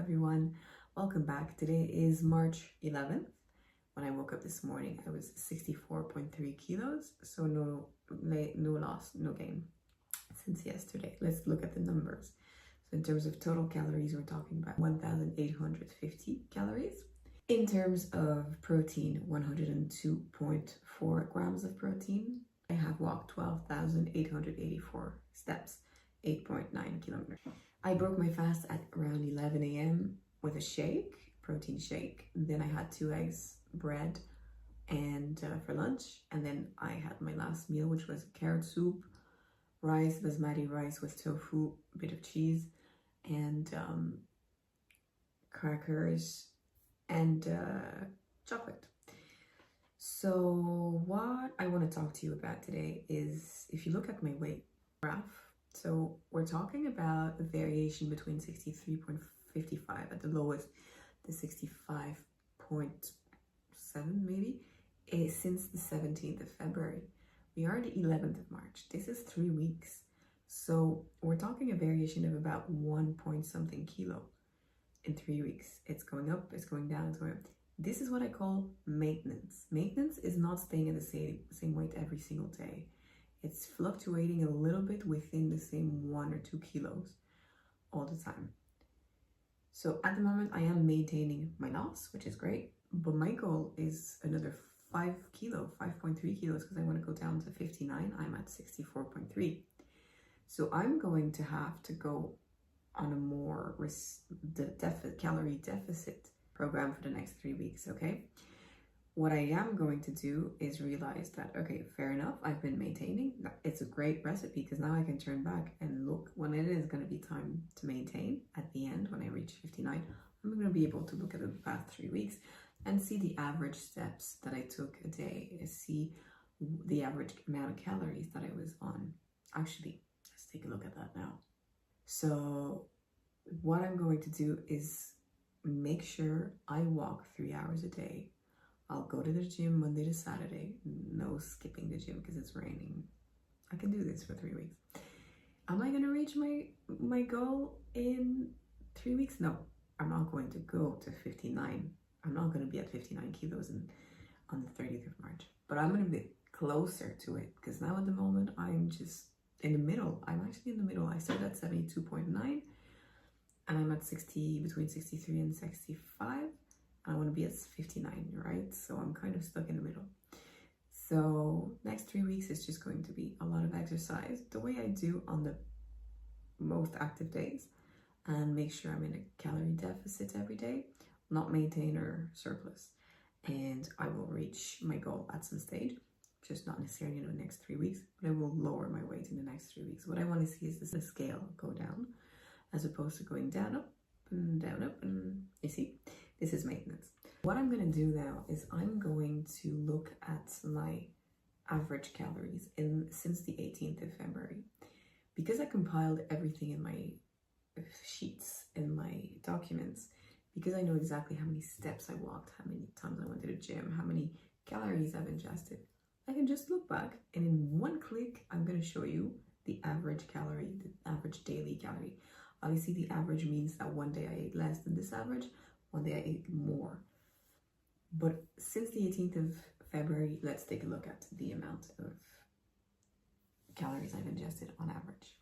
everyone, welcome back. Today is March 11th. When I woke up this morning, I was 64.3 kilos, so no loss, no gain since yesterday. Let's look at the numbers. So in terms of total calories, we're talking about 1,850 calories. In terms of protein, 102.4 grams of protein. I have walked 12,884 steps, 8.9 kilometers. I broke my fast at around 11 a.m. with a shake, protein shake. Then I had 2 eggs, bread, and for lunch. And then I had my last meal, which was carrot soup, rice, basmati rice with tofu, a bit of cheese, and crackers, and chocolate. So what I want to talk to you about today is, if you look at my weight graph, so we're talking about a variation between 63.55 at the lowest to 65.7 maybe, since the 17th of February. We are the 11th of March. This is 3 weeks. So we're talking a variation of about 1 point something kilo in 3 weeks. It's going up, it's going down, it's going up. This is what I call maintenance. Maintenance is not staying at the same weight every single day. It's fluctuating a little bit within the same 1 or 2 kilos all the time. So at the moment, I am maintaining my loss, which is great. But my goal is another 5.3 kilos, because I want to go down to 59. I'm at 64.3. So I'm going to have to go on a more calorie deficit program for the next 3 weeks, okay? What I am going to do is realize that, okay, fair enough, I've been maintaining. It's a great recipe because now I can turn back and look when it is going to be time to maintain at the end. When I reach 59, I'm going to be able to look at the past 3 weeks and see the average steps that I took a day, see the average amount of calories that I was on. Actually, let's take a look at that now. So what I'm going to do is make sure I walk 3 hours a day. I'll go to the gym Monday to Saturday. No skipping the gym because it's raining. I can do this for 3 weeks. Am I going to reach my goal in 3 weeks? No, I'm not going to go to 59. I'm not going to be at 59 kilos on the 30th of March. But I'm going to be closer to it because now at the moment I'm just in the middle. I'm actually in the middle. I started at 72.9 and I'm at between 63 and 65. I want to be at 59, right? So I'm kind of stuck in the middle. So next 3 weeks is just going to be a lot of exercise, the way I do on the most active days, and make sure I'm in a calorie deficit every day, not maintain or surplus. And I will reach my goal at some stage, just not necessarily in the next 3 weeks, but I will lower my weight in the next 3 weeks. What I want to see is the scale go down, as opposed to going down, up, and down, up, and you see? This is maintenance. What I'm going to do now is I'm going to look at my average calories since the 18th of February. Because I compiled everything in my sheets, in my documents, because I know exactly how many steps I walked, how many times I went to the gym, how many calories I've ingested, I can just look back and in one click, I'm going to show you the average calorie, the average daily calorie. Obviously, the average means that one day I ate less than this average, one day I ate more. But since the 18th of February, let's take a look at the amount of calories I've ingested on average.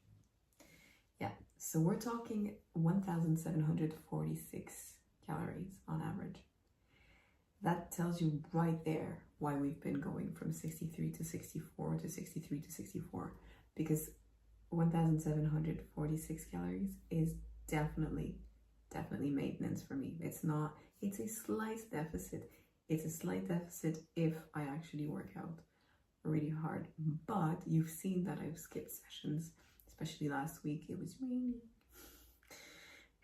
Yeah, so we're talking 1,746 calories on average. That tells you right there why we've been going from 63 to 64 to 63 to 64, because 1,746 calories is definitely maintenance for me. It's a slight deficit. It's a slight deficit if I actually work out really hard. But you've seen that I've skipped sessions, especially last week. It was raining.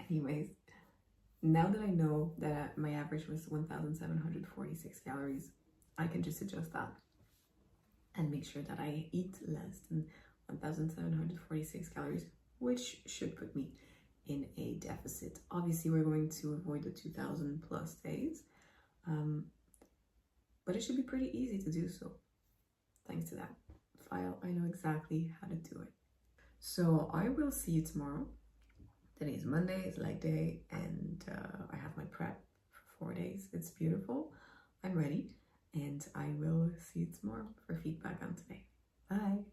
Anyways, now that I know that my average was 1,746 calories, I can just adjust that and make sure that I eat less than 1,746 calories, which should put me in a deficit. Obviously, we're going to avoid the 2,000 plus days, but it should be pretty easy to do so. Thanks to that file, I know exactly how to do it. So I will see you tomorrow. Today is Monday, it's leg day, and face. It's beautiful. I'm ready, and I will see you tomorrow for feedback on today. Bye.